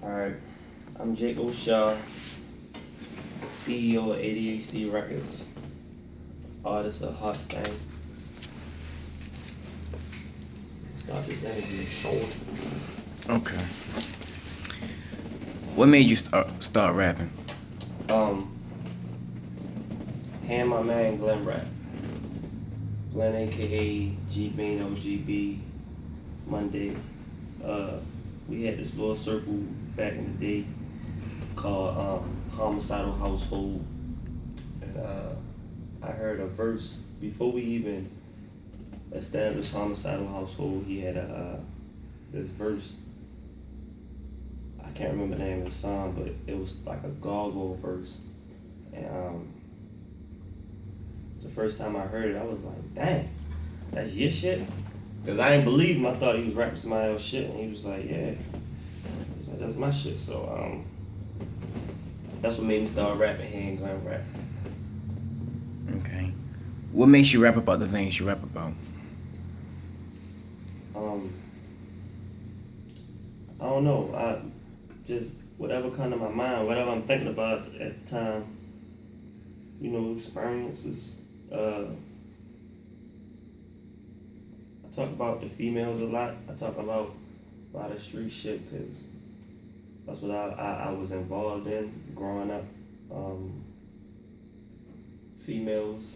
Alright, I'm Jayco Shah, CEO of ADHD Records, artist of Heart Stain. Start this interview short. Okay. What made you start rapping? And my man Glenn rap. Glenn aka G Bean OGB Monday. We had this little circle back in the day called Homicidal Household. And I heard a verse before we even established Homicidal Household. He had this verse. I can't remember the name of the song, but it was like a gargle verse. And the first time I heard it, I was like, dang, that's your shit? Because I didn't believe him. I thought he was rapping somebody else's shit. And he was like, yeah. He was like, that's my shit. So that's what made me start rapping here in Glen Rap. Okay. What makes you rap about the things you rap about? I don't know. I just, whatever come to my mind, whatever I'm thinking about at the time, you know, experiences. I talk about the females a lot. I talk about a lot of street shit because that's what I was involved in growing up. Females.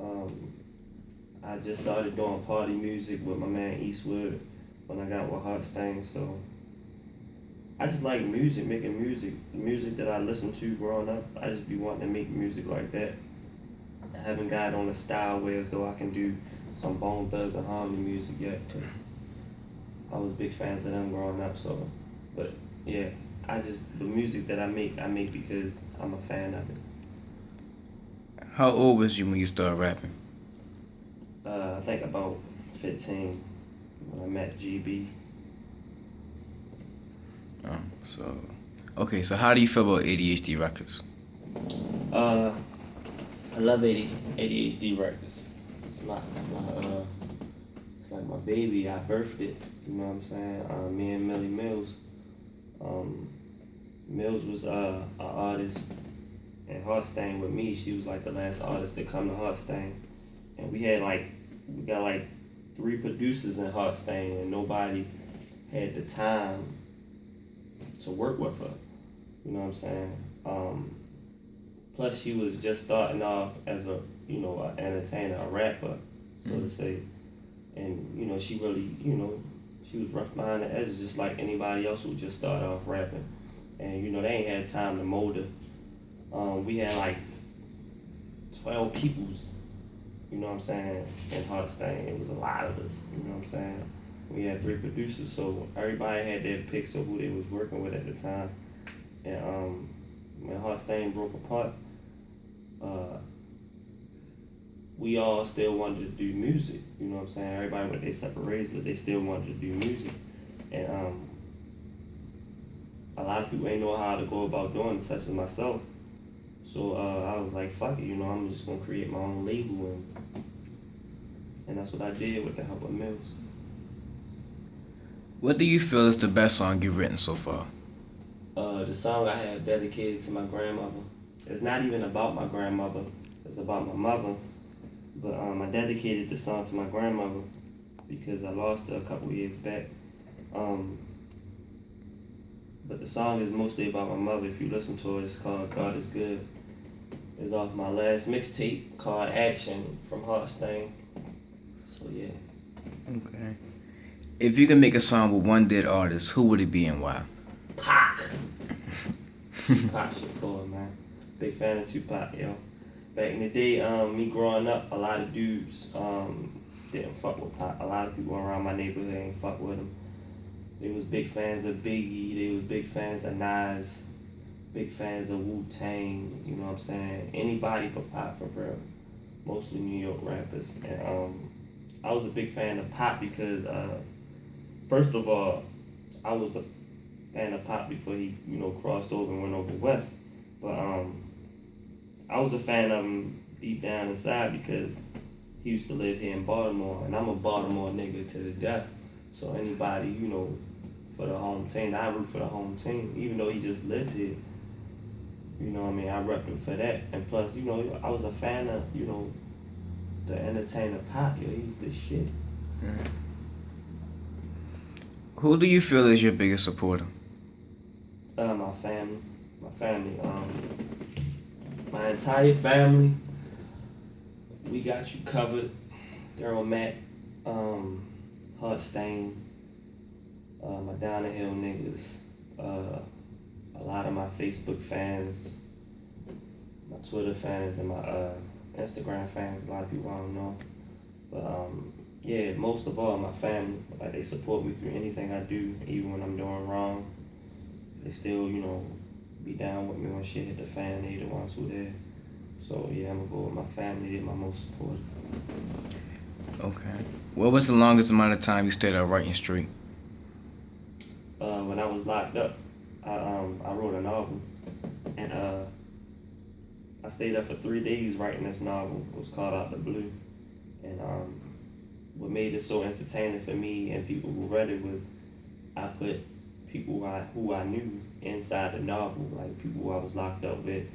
I just started doing party music with my man Eastwood when I got with Heartstein. So I just like music, making music. The music that I listened to growing up, I just be wanting to make music like that. I haven't got on a style where as though I can do some Bone Thugs and Harmony music yet, because I was big fans of them growing up. So, but yeah, the music that I make because I'm a fan of it. How old was you when you started rapping? I think about 15 when I met GB. So how do you feel about ADHD Records? I love ADHD Records. It's like my baby. I birthed it. You know what I'm saying? Me and Millie Mills. Mills was an artist in Heartstein with me. She was like the last artist to come to Heartstein, and we got like 3 producers in Heartstein, and nobody had the time to work with her. You know what I'm saying? Plus, she was just starting off as a, you know, an entertainer, a rapper, so to say. And, you know, she really, you know, she was rough behind the edges just like anybody else who just started off rapping. And, you know, they ain't had time to mold her. We had like 12 peoples, you know what I'm saying, in Heartstein. It was a lot of us, you know what I'm saying. We had 3 producers, so everybody had their picks of who they was working with at the time. And when Heartstein broke apart, we all still wanted to do music, you know what I'm saying? Everybody went their separate ways, but they still wanted to do music. And a lot of people ain't know how to go about doing it, such as myself. So I was like, fuck it, you know, I'm just gonna create my own label, and that's what I did with the help of Mills. What do you feel is the best song you've written so far? The song I have dedicated to my grandmother. It's not even about my grandmother, it's about my mother. But I dedicated the song to my grandmother because I lost her a couple years back. But the song is mostly about my mother. If you listen to it, it's called God Is Good. It's off my last mixtape called Action from Heartstein. So yeah. Okay. If you can make a song with one dead artist, who would it be and why? Pac. Pac Shakur, man. Big fan of Tupac, yo. Back in the day, me growing up, a lot of dudes didn't fuck with Pac. A lot of people around my neighborhood ain't fuck with him. They was big fans of Biggie. They was big fans of Nas. Big fans of Wu-Tang. You know what I'm saying? Anybody but Pac for real. Mostly New York rappers. And I was a big fan of Pac because, first of all, I was a fan of Pac before he, you know, crossed over and went over west. But I was a fan of him deep down inside because he used to live here in Baltimore, and I'm a Baltimore nigga to the death. So anybody, you know, for the home team. I root for the home team, even though he just lived here. You know what I mean? I rep him for that. And plus, you know, I was a fan of, you know, the entertainer Pop. Yo, he was the shit. Mm. Who do you feel is your biggest supporter? My family. My family. My entire family. We got you covered. Daryl Mack, Hustain, my Down the Hill niggas, a lot of my Facebook fans, my Twitter fans, and my Instagram fans. A lot of people I don't know, but yeah, most of all, my family. Like, they support me through anything I do, even when I'm doing wrong. They still, you know, be down with me when shit hit the fan. They the ones who there. So yeah, I'm gonna go with my family. They're my most supportive. Okay. What was the longest amount of time you stayed up writing straight? When I was locked up, I wrote a novel, and I stayed up for 3 days writing this novel. It was called Out the Blue, and what made it so entertaining for me and people who read it was I put people who I knew inside the novel, like people who I was locked up with,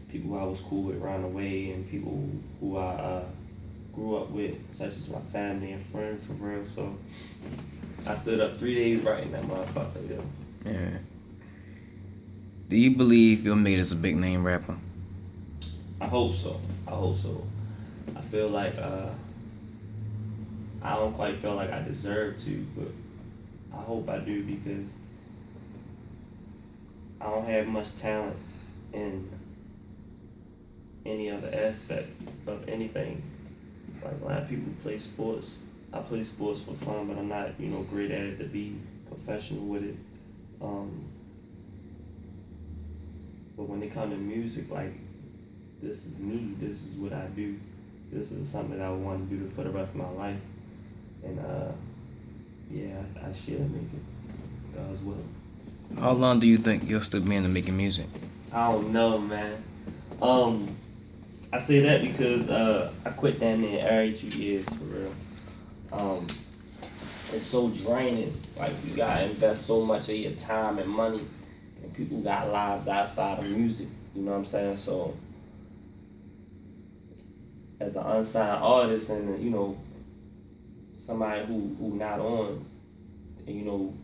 people who I was cool with around the way, and people who I grew up with, such as my family and friends, for real. So I stood up 3 days writing that motherfucker, yo. Yeah. Do you believe you're made as a big name rapper? I hope so. I feel like I don't quite feel like I deserve to, but I hope I do, because I don't have much talent in any other aspect of anything. Like, a lot of people play sports. I play sports for fun, but I'm not, you know, great at it to be professional with it. But when it comes to music, like, this is me. This is what I do. This is something that I want to do for the rest of my life. And yeah, I should make it. God's will. How long do you think you'll still be into making music? I don't know, man. I say that because I quit damn near every 2 years, for real. It's so draining. Like, you gotta invest so much of your time and money, and people got lives outside of music. You know what I'm saying? So, as an unsigned artist, and you know, somebody who not on, and you know,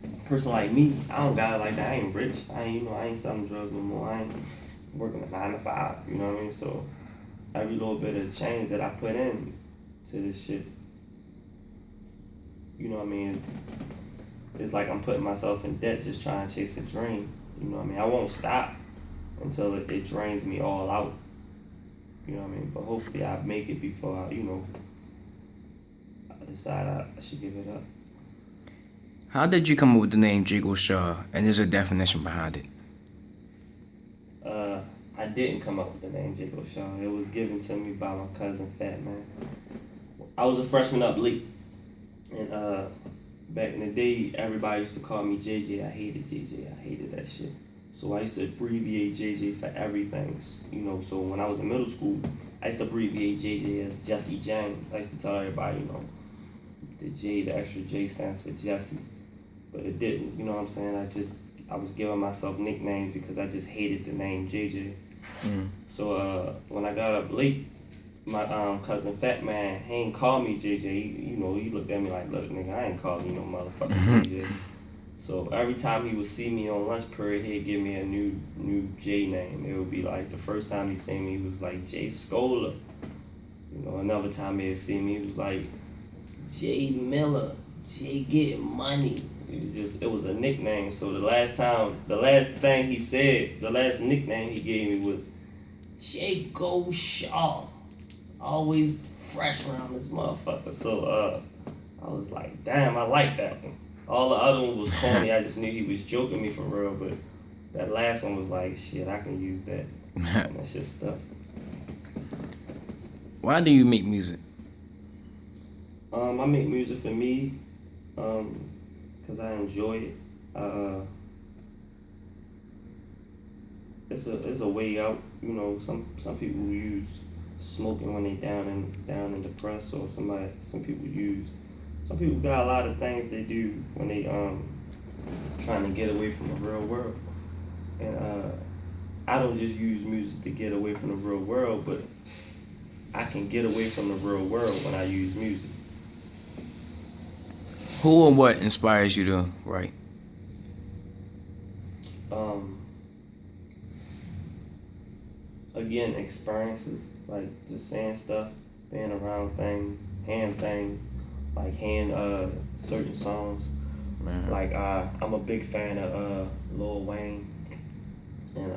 a person like me, I don't got it like that. I ain't rich. I ain't selling drugs no more. I ain't working a 9 to 5. You know what I mean? So every little bit of change that I put in to this shit, you know what I mean, it's like I'm putting myself in debt just trying to chase a dream. You know what I mean? I won't stop until it drains me all out. You know what I mean? But hopefully I make it before I decide I should give it up. How did you come up with the name Jayco Shah, and is there a definition behind it? I didn't come up with the name Jayco Shah. It was given to me by my cousin Fat Man. I was a freshman up late, and back in the day, everybody used to call me JJ. I hated JJ. I hated that shit. So I used to abbreviate JJ for everything. You know, so when I was in middle school, I used to abbreviate JJ as Jesse James. I used to tell everybody, you know, the J, the extra J stands for Jesse. But it didn't, you know what I'm saying? I was giving myself nicknames because I just hated the name JJ. Mm. So when I got up late, my cousin Fat Man, he ain't call me JJ. He looked at me like, look, nigga, I ain't calling you no motherfucking JJ. So every time he would see me on lunch period, he'd give me a new J name. It would be like, the first time he seen me, he was like J Scholar. You know, another time he'd see me, he was like J Miller, J Getting Money. It was a nickname. So the last nickname he gave me was Jayco Shah. Always fresh around this motherfucker. So I was like, damn, I like that one. All the other one was corny. I just knew he was joking me for real. But that last one was like, shit, I can use that. And that shit stuck. Why do you make music? I make music for me, because I enjoy it. It's a way out. You know, some people use smoking when they down and depressed, or some people use some people got a lot of things they do when they trying to get away from the real world. And I don't just use music to get away from the real world, but I can get away from the real world when I use music. Who or what inspires you to write? Again, experiences, like just saying stuff, being around things, hearing things, like hearing certain songs. Man. Like I'm a big fan of Lil Wayne, and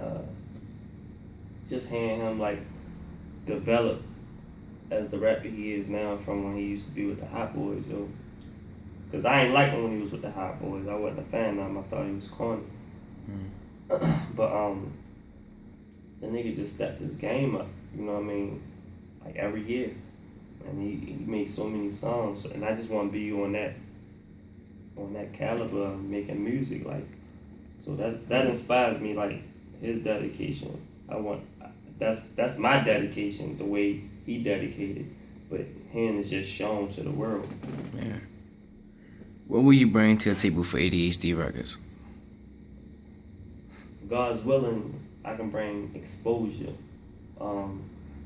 just hearing him like develop as the rapper he is now from when he used to be with the Hot Boys, yo. Cause I ain't like him when he was with the Hot Boys. I wasn't a fan of him. I thought he was corny. But the nigga just stepped his game up. You know what I mean? Like every year, and he made so many songs. And I just want to be on that caliber of making music. Like, so that inspires me. Like his dedication. That's my dedication. The way he dedicated, but him is just shown to the world. Yeah. What will you bring to the table for ADHD Records? God's willing, I can bring exposure,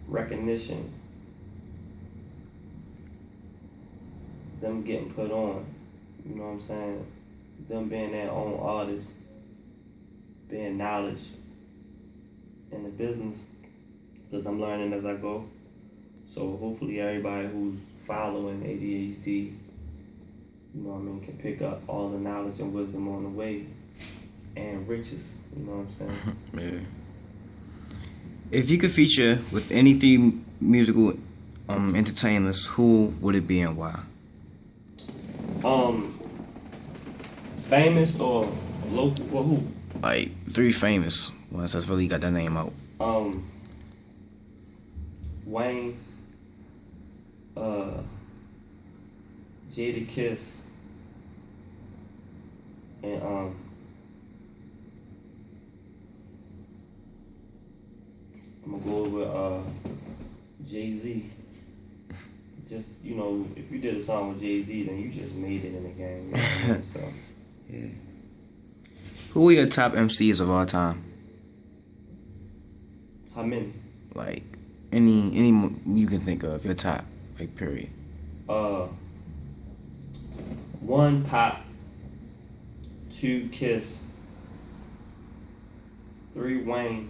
recognition, them getting put on, you know what I'm saying? Them being their own artists, being knowledge in the business, because I'm learning as I go. So hopefully everybody who's following ADHD, you know what I mean, can pick up all the knowledge and wisdom on the way and riches, you know what I'm saying? Yeah. If you could feature with any three musical entertainers, who would it be and why? Famous or local? For who? Like three famous ones that's really got their name out. Wayne, Jada Kiss, and I'm gonna go with Jay-Z. Just, you know, if you did a song with Jay-Z, then you just made it in the game. You know what I mean? So. Yeah. Who are your top MCs of all time? How many? Like any you can think of, your top, like period. 1 Pop, 2 Kiss, 3 Wayne,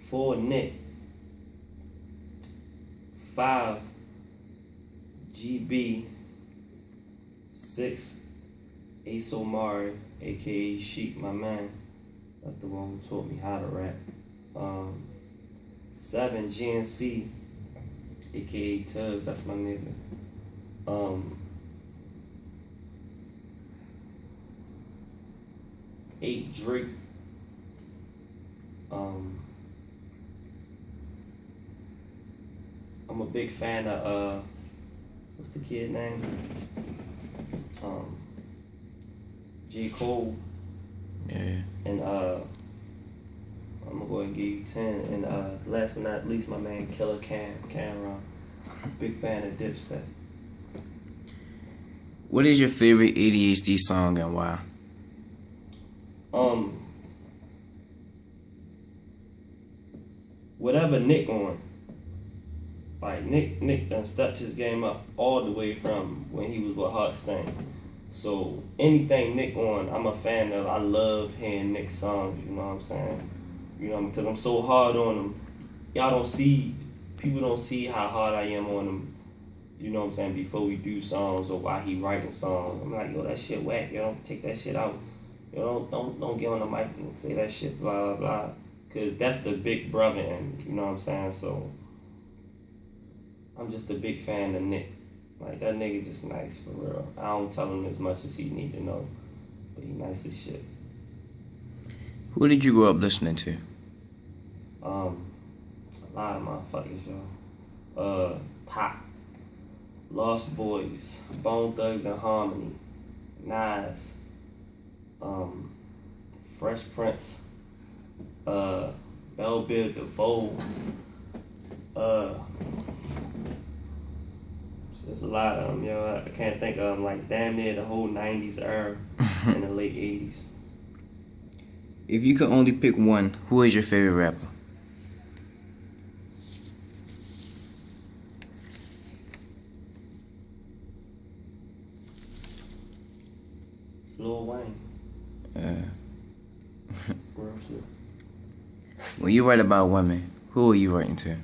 4 Nick, 5 GB, 6 Ace Omari, aka Sheik, my man. That's the one who taught me how to rap. 7 GNC, aka Tubbs, that's my nigga. 8 Drake. I'm a big fan of what's the kid name? J. Cole. Yeah. And I'm gonna go ahead and give you 10. And last but not least, my man Killer Cameron. Big fan of Dipset. What is your favorite ADHD song and why? Whatever Nick on. Like Nick done stepped his game up all the way from when he was with Heartstang. So anything Nick on, I'm a fan of. I love hearing Nick's songs, you know what I'm saying? You know, because I'm so hard on him. People don't see how hard I am on him, you know what I'm saying, before we do songs or while he writing songs. I'm like, yo, that shit whack, yo, don't take that shit out. Yo, don't get on the mic and say that shit, blah, blah, blah. Because that's the big brother in me, you know what I'm saying? So I'm just a big fan of Nick. Like, that nigga just nice, for real. I don't tell him as much as he need to know, but he nice as shit. Who did you grow up listening to? A lot of motherfuckers, yo. Pop, Lost Boys, Bone Thugs and Harmony, Nas, Fresh Prince, Belle Biv DeVoe, There's a lot of them, yo. I can't think of them. Like, damn near the whole 90s era and the late 80s. If you could only pick one, who is your favorite rapper? Lil Wayne. Real shit. When you write about women, who are you writing to?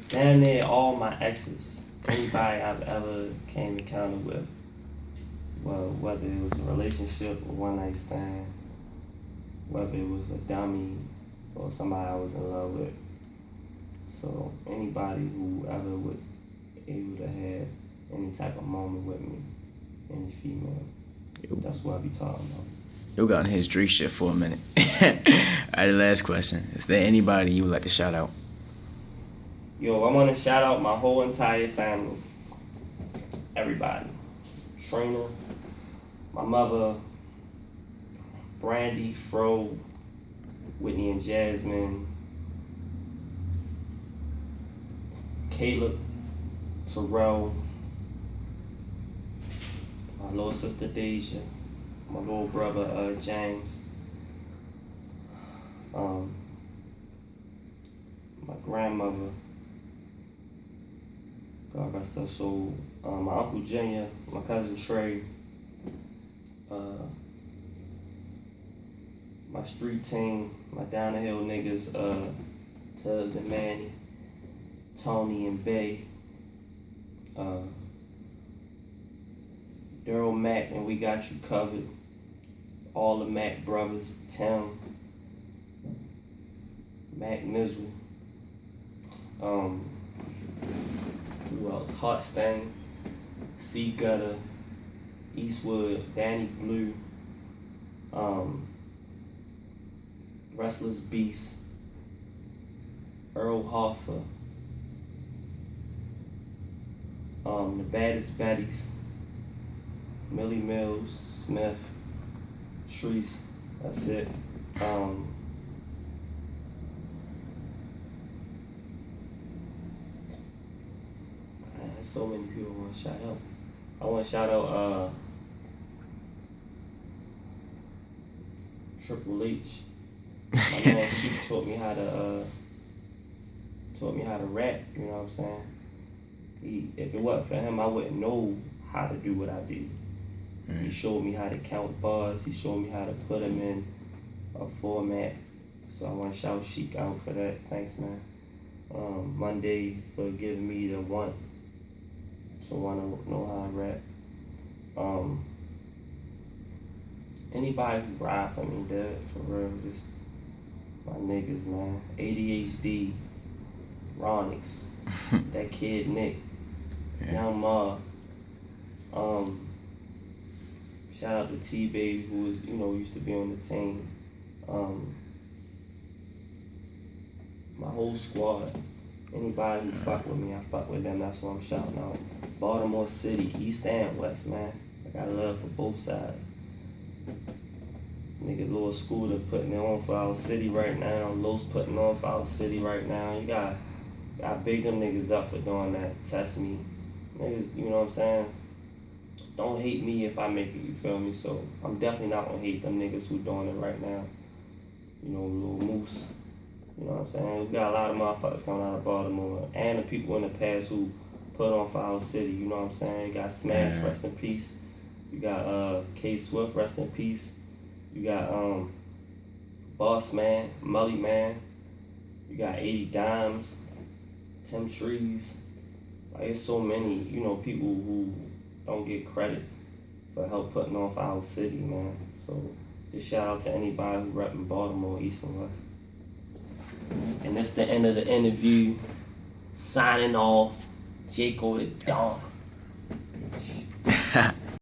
Damn near all my exes. Anybody I've ever came encounter with. Well, whether it was a relationship or one night stand, whether it was a dummy or somebody I was in love with. So anybody who ever was able to have any type of moment with me, any female, that's what I be talking about. You got on his street shit for a minute. Alright, the last question. Is there anybody you would like to shout out? Yo, I want to shout out my whole entire family. Everybody. Trina, my mother, Brandy, Fro, Whitney and Jasmine, Caleb, Terrell, my little sister Deja, my little brother James, my grandmother, God rest her soul, my Uncle Junior, my cousin Trey, my street team, my down the hill niggas, Tubbs and Manny, Tony and Bay, Daryl Mack and We Got You Covered, all the Mack brothers, Tim, Mac Mizzle, who else? Hot Stain, C Gutter, Eastwood, Danny Blue, Restless Beast, Earl Hoffa, the Baddest Betties, Millie Mills, Smith, Shreese, that's it. Man, there's so many people I want to shout out. I want to shout out Triple H. My man Sheik taught me how to rap, you know what I'm saying? If it wasn't for him, I wouldn't know how to do what I do. He showed me how to count bars. He showed me how to put them in a format. So I want to shout Sheik out for that. Thanks, man. Monday for giving me the want to want to know how to rap. Anybody who ride for me, dude, for real, just my niggas, man. ADHD, Ronix, that kid Nick, Young Ma. Shout out to T Baby, who was, used to be on the team. My whole squad. Anybody who fuck with me, I fuck with them. That's what I'm shouting out. Baltimore City, East and West, man. I got love for both sides. Nigga, Lil Scooter putting it on for our city right now. Los putting on for our city right now. You got big them niggas up for doing that. Test me. Niggas, you know what I'm saying? Don't hate me if I make it, you feel me? So I'm definitely not gonna hate them niggas who doing it right now. Lil Moose. You know what I'm saying? We got a lot of motherfuckers coming out of Baltimore. And the people in the past who put on for our city, you know what I'm saying? You got Smash, rest in peace. You got K Swift, rest in peace. You got Boss Man, Mully Man. You got 80 Dimes, Tim Trees. Like, there's so many, people who don't get credit for help putting on for our city, man. So just shout out to anybody who repping Baltimore, East and West. And that's the end of the interview. Signing off, Jayco the Don.